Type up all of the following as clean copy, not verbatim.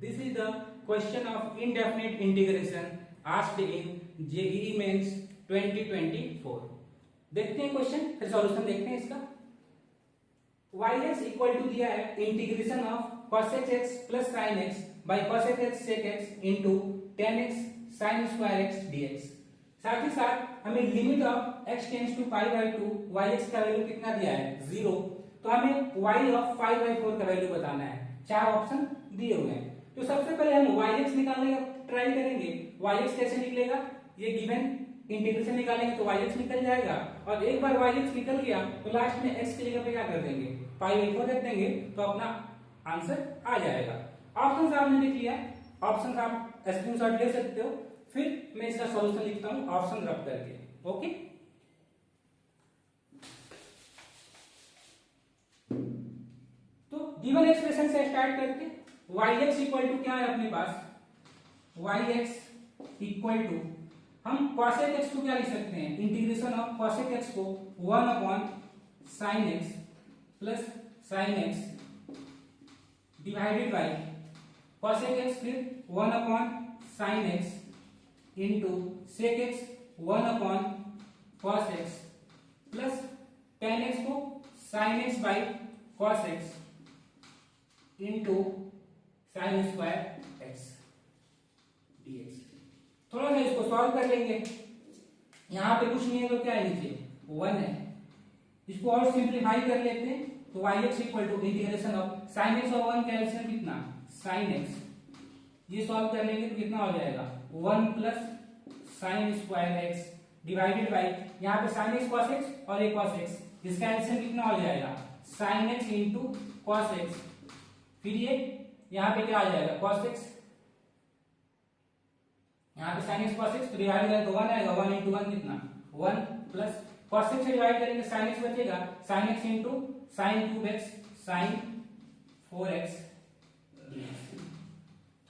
This is the question of indefinite integration asked in JEE Mains 2024. देखते हैं question, फिर solution देखते हैं इसका। yx इक्वल टू दिया है integration of cosec x plus sin x by cosec x sec x into tan x sin square x dx। साथ ही साथ हमें limit of x tends to pi by two yx का value कितना दिया है 0, तो हमें y ऑफ 5/4 का वैल्यू बताना है। चार ऑप्शन दिए हुए हैं, तो सबसे पहले हम yx निकालने का ट्राई करेंगे। yx कैसे निकलेगा, ये गिवन इंटीग्रेशन निकालेंगे तो yx निकल जाएगा, और एक बार yx निकल गया तो लास्ट में x की जगह पे क्या कर देंगे, पाई/4 रख देंगे, तो अपना आंसर आ जाएगा। ऑप्शन आपने लिख लिया, ऑप्शन आप स्क्रीनशॉट ले सकते हो, फिर मैं इसका सॉल्यूशन लिखता हूं ऑप्शन रब करके। ओके, तो गिवन एक्सप्रेशन से स्टार्ट करके yx इक्वल टू क्या है अपने पास, yx इक्वल टू हम cosec x को क्या लिख सकते हैं, इंटीग्रेशन ऑफ cosec x को 1 upon sin x plus sin x divided by cosec x फिर 1 upon sin x into sec x 1 upon cos x plus tan x को sin x by cos x into sine square x dx। थोड़ा सा इसको solve कर लेंगे। यहां पे कुछ नहीं है तो क्या है, नीचे 1 है, इसको और सिंप्लीफाई कर लेते हैं तो yx equal to integration of sin x और 1 का एलसीएम कितना sin x, ये सॉल्व कर लेंगे तो कितना हो जाएगा 1 plus sine square x divided by यहाँ पे sin x cos x और एक cos x, इसका एलसीएम कितना हो जाएगा sin x into cos x, फिर ये यहाँ पे क्या आ जाएगा cos x, यहाँ पे sin x cos x तो डिवाइड करें तो 1 आएगा, 1 इंटू 1 कितना 1 प्लस cos x से डिवाइड करेंगे sin x बचेगा, sin x into sin cube x sin 4x।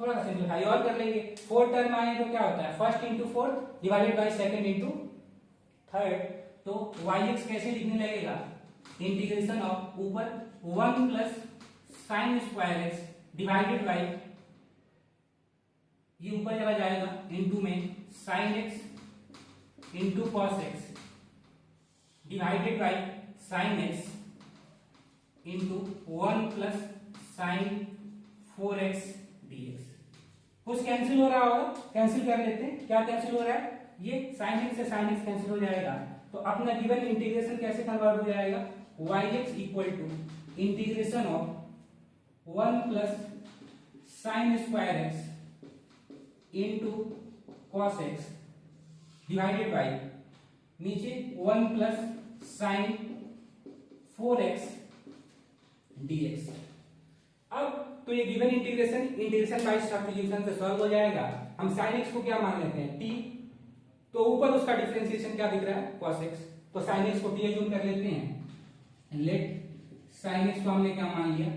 थोड़ा सा सिंप्लीफाई और कर लेंगे, 4 टर्म आए तो क्या होता है first into fourth divided by second into third, तो yx कैसे लिखने लगेगा, इंटीग्रेशन ऑफ ऊपर 1 plus sine square x divided by ये ऊपर चला जाएगा इंटू में sine x into cos x divided by sine x into 1 plus sine 4x dx। कुछ कैंसिल हो रहा होगा, कैंसिल कर लेते हैं। क्या कैंसिल हो रहा है, ये साइन x से साइन x कैंसिल हो जाएगा, तो अपना गिवन इंटीग्रेशन कैसे कन्वर्ट हो जाएगा, yx equal to integration of 1 plus sine square x into cos x divided by नीचे 1 प्लस साइन 4x dx। अब तो ये गिवन इंटीग्रेशन बाय सब्स्टिट्यूशन से सॉल्व हो जाएगा। हम साइन x को क्या मान लेते हैं t, तो ऊपर उसका डिफरेंशिएशन क्या दिख रहा है cos x, तो साइन x को t एज्यूम कर लेते हैं। लेट साइन x को हमने क्या मान लिया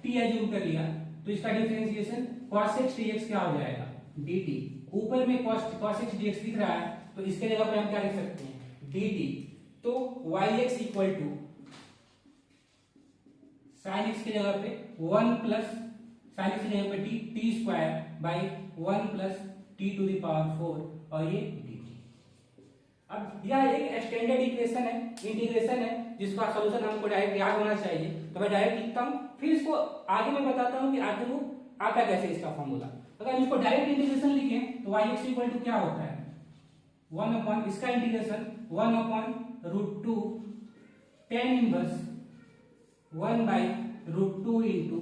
t एज्यूम कर लिया, तो इसका डिफरेंशिएशन cos x dx क्या हो जाएगा dt। ऊपर में cos x dx दिख रहा है, तो इसके जगह पे हम क्या लिख सकते हैं dt, तो yx equal to sine x की जगह पे 1 प्लस साइन x की जगह पे t square by 1 plus t to the power 4 और ये dt। अब यह एक एक्सटेंडेड इक्वेशन है, इंटीग्रेशन है, जिसका सॉल्यूशन हमको डायरेक्ट याद होना चाहिए, तो मैं डायरेक्ट लिखता हूं, फिर इसको आगे मैं बताता हूं कि आगे वो आता कैसे इसका फॉर्मूला। अगर हम इसको डायरेक्ट इंटीग्रेशन लिखें तो yx इक्वल टू क्या होता है 1 अपॉन इसका integration 1 upon root 2 tan inverse 1 by root 2 into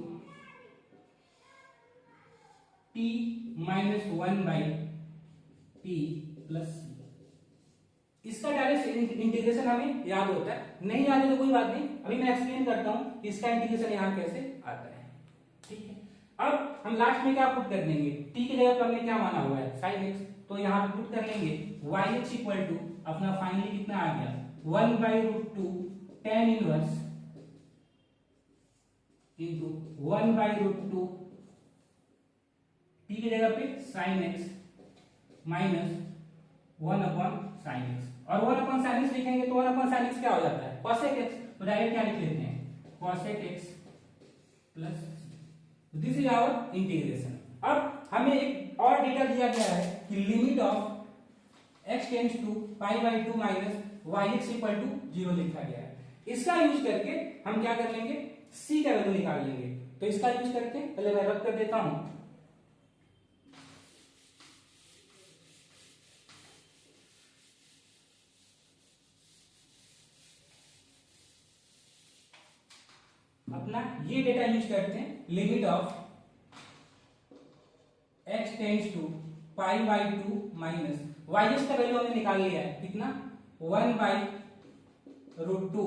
t minus 1 by t plus. इसका डायरेक्ट इंटीग्रेशन हमें याद होता है, नहीं याद है तो कोई बात नहीं, अभी मैं एक्सप्लेन करता हूं इसका इंटीग्रेशन यहां कैसे आता है। ठीक है, अब हम लास्ट में क्या पुट कर देंगे, t की जगह पर हमने क्या माना हुआ है sin x, तो यहां पे पुट कर लेंगे yx इक्वल टू अपना फाइनली कितना आ गया 1 by root 2 tan inverse into 1 by root 2 t की जगह पे sin x minus 1 upon sin x, और 1 अपॉन sin x लिखेंगे तो 1 अपॉन sin x क्या हो जाता है cosec x, तो डायरेक्ट क्या लिख लेते हैं cosec x plus this is our integration. अब हमें एक और डेटा दिया गया है कि limit of x tends to pi by 2 minus Y X equal to 0 लिखा गया है। इसका यूज करके हम क्या कर लेंगे, c का वैल्यू निकाल लेंगे। तो इसका यूज करके पहले मैं रख कर देता हूं। अपना ये डेटा यूज करते हैं, limit of x tends to pi by 2 minus Y X का वैल्यू हमने निकाल लिया है, कितना 1 by root 2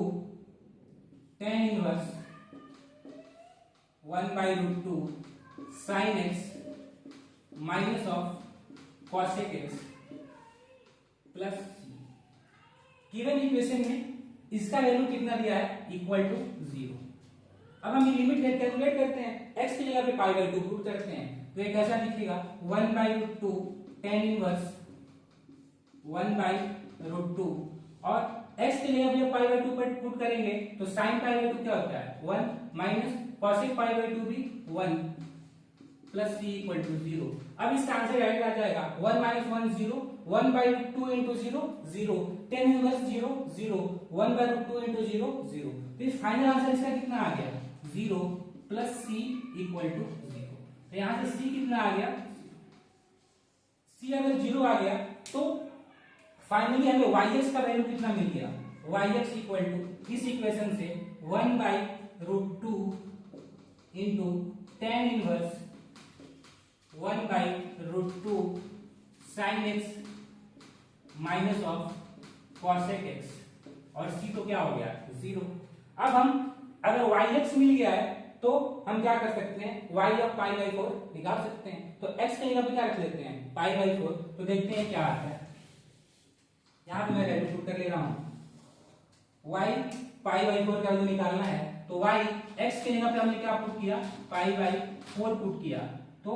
tan inverse 1 by root 2 sine X minus of cosec X plus given equation में इसका वैल्यू कितना दिया है, इक्वल टू 0। अब हम ये लिमिट कैलकुलेट करते हैं, x की जगह पे पाई बाई 2 पुट करते हैं, तो ये कैसा दिखेगा 1 by root 2 tan inverse 1 by root 2 और x की जगह पे पाई बाई 2 पर पुट करेंगे तो sin पाई बाई 2 क्या होता है 1 माइनस cosec पाई बाई 2 भी 1 प्लस c इक्वल टू 0। अब इसका आंसर डायरेक्ट आ जाएगा 1 minus 1 0, 1 by root 2 into 0 0, tan inverse 0 0, 1 by root 2 into 0 0। तो इस फाइनल आंसर इसका कितना आ गया 0 प्लस c इक्वल टू 0। तो यहां से c कितना आ गया, c अगर 0 आ गया तो फाइनली हमें yx का वैल्यू कितना मिल गया, yx इक्वल टू इस इक्वेशन से 1 by root 2 into tan inverse 1 by root 2 sine X minus of cosec X और c तो क्या हो गया 0। अब हम अगर yx मिल गया है तो हम क्या कर सकते हैं, y ऑफ पाई बाई 4 निकाल सकते हैं। तो x की जगह पे क्या रख लेते हैं पाई बाई 4, तो देखते हैं क्या आता है। यहां पे मैं वैल्यू पुट कर ले रहा हूं, y पाई बाई 4 का वैल्यू निकालना है तो y x की जगह पे हमने क्या पुट किया, पाई बाई 4 पुट किया, तो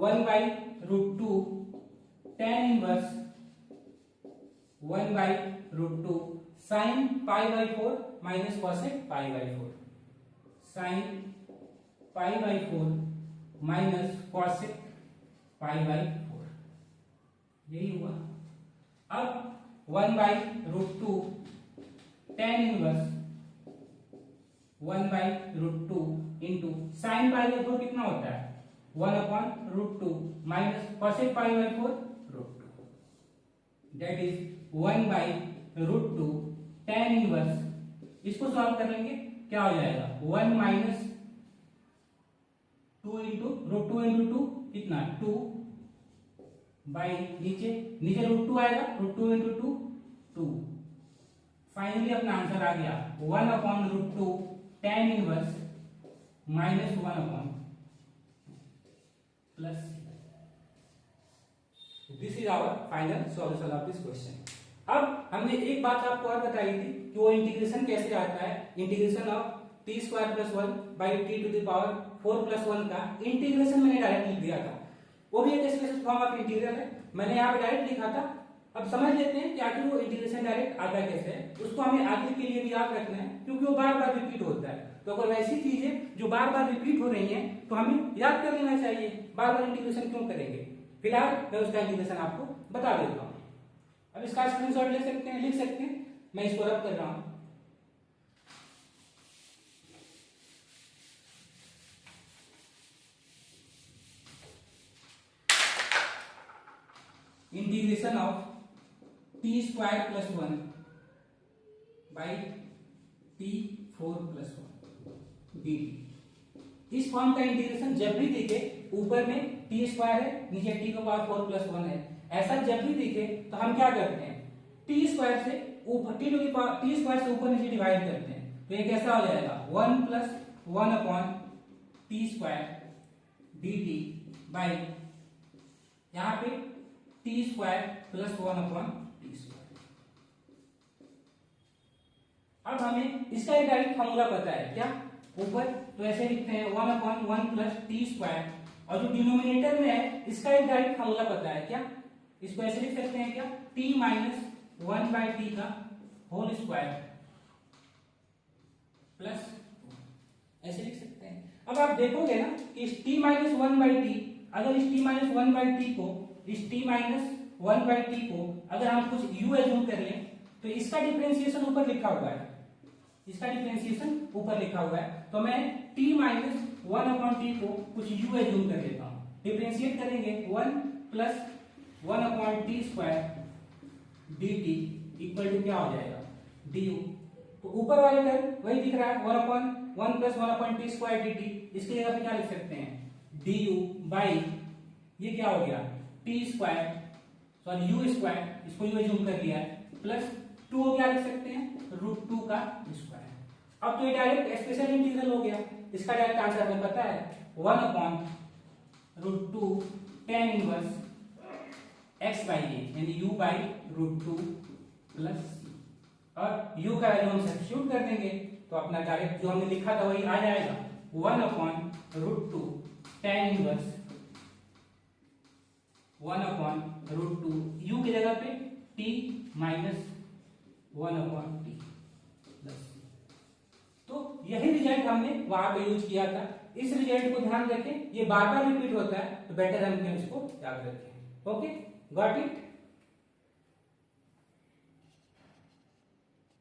1 by root 2 tan inverse 1 by root 2 sine pi by 4 minus cosec pi by 4, sine pi by 4 minus cosec pi by 4, यही हुआ। अब 1 by root 2 tan inverse 1 by root 2 into sine pi by 4 कितना होता है 1 upon root 2 minus cosec pi by 4 root 2, that is 1 by root 2 tan inverse, इसको solve कर लेंगे क्या हो जाएगा 1 माइनस 2 इंटू रूट 2 इंटू 2 कितना 2 बाई नीचे नीचे रूट 2 आएगा, रूट 2 इंटू 2 2। फाइनली अपना आंसर आ गया 1 upon root 2 tan inverse minus 1 upon plus. This is our final solution of this question. अब हमने एक बात आपको और बताई थी कि वो इंटीग्रेशन कैसे आता है, integration of T square plus 1 by T to the power 4 plus 1 का इंटीग्रेशन मैंने डायरेक्ट लिख दिया था, वो भी एक स्पेशल फॉर्म ऑफ इंटीग्रल है, मैंने यहाँ पे डायरेक्ट लिखा था। अब समझ लेते हैं कि आखिर वो इंटीग्रेशन डायरेक्ट आता कैसे है, उसको हमें आगे के लिए भी याद रखना है क्योंकि वो बार बार रिपीट होता है। तो अगर वैसी चीजें जो बार बार रिपीट हो रही हैं तो हमें याद कर लेना चाहिए, बार बार इंटीग्रेशन क्यों करेंगे। फिलहाल मैं उसका इंटीग्रेशन आपको बता देता हूँ। अब इसका स्क्रीनशॉट ले सकते हैं, लिख सकते हैं, मैं इसको रब कर रहा हूं। Integration of T square plus 1 by T 4 plus 1 D. इस फॉर्म का इंटीग्रेशन जब भी दिखे, ऊपर में टी स्क्वायर है, नीचे टी का पावर 4 प्लस 1 है, ऐसा जब भी दिखे तो हम क्या करते हैं टी स्क्वायर से ऊपर टी स्क्वायर से ऊपर नीचे डिवाइड करते हैं। तो ये कैसा हो जाएगा 1 plus 1 upon T square D T by यहाँ पे T square plus 1 upon T square. अब हमें इसका एक डायरेक्ट फॉर्मूला पता है क्या, ऊपर तो ऐसे लिखते हैं 1 अपॉन 1 प्लस टी स्क्वायर, और जो डिनोमिनेटर में है इसका एक डायरेक्ट फॉर्मूला पता है क्या, इसको ऐसे लिख सकते हैं क्या t माइनस 1 बाई टी का होल स्क्वायर प्लस, ऐसे लिख सकते हैं। अब आप देखोगे ना कि t माइनस 1 बाई टी अगर इस t minus one by T को, इस t minus one by T को अगर हम कुछ u एज्यूम कर लें तो इसका डिफरेंशिएशन ऊपर लिखा हुआ है, इसका डिफरेंशिएशन ऊपर लिखा हुआ है, तो मैं t minus one upon T को कुछ u एज्यूम कर लेता हूं। डिफरेंशिएट करेंगे 1 plus one upon T square D T equal to क्या हो जाएगा du। तो ऊपर वाले टर्म वही दिख रहा है 1 upon 1 plus one upon T square D T, इसकी जगह पे क्या लिख सकते हैं du बाई ये क्या हो गया T square sorry you square, इसको यू एज्यूम कर लिया है, प्लस 2 को क्या लिख सकते हैं रूट 2 का स्क्वायर। अब तो ये डायरेक्ट स्पेशल इंटीग्रल हो गया, इसका डायरेक्ट आंसर हमें पता है 1 upon root 2 tan inverse x by a यानी u बाई रूट 2 प्लस और u का वैल्यू हम सब्स्टिट्यूट कर देंगे तो अपना डायरेक्ट जो हमने लिखा था वही आ जाएगा 1 upon root 2 tan inverse 1 upon root 2 u की जगह पे t minus 1 upon T plus. तो यही रिजल्ट हमने वहां पे यूज किया था, इस रिजल्ट को ध्यान रखें, ये बार बार रिपीट होता है तो बेटर हम इसको याद रखें। Okay, got it.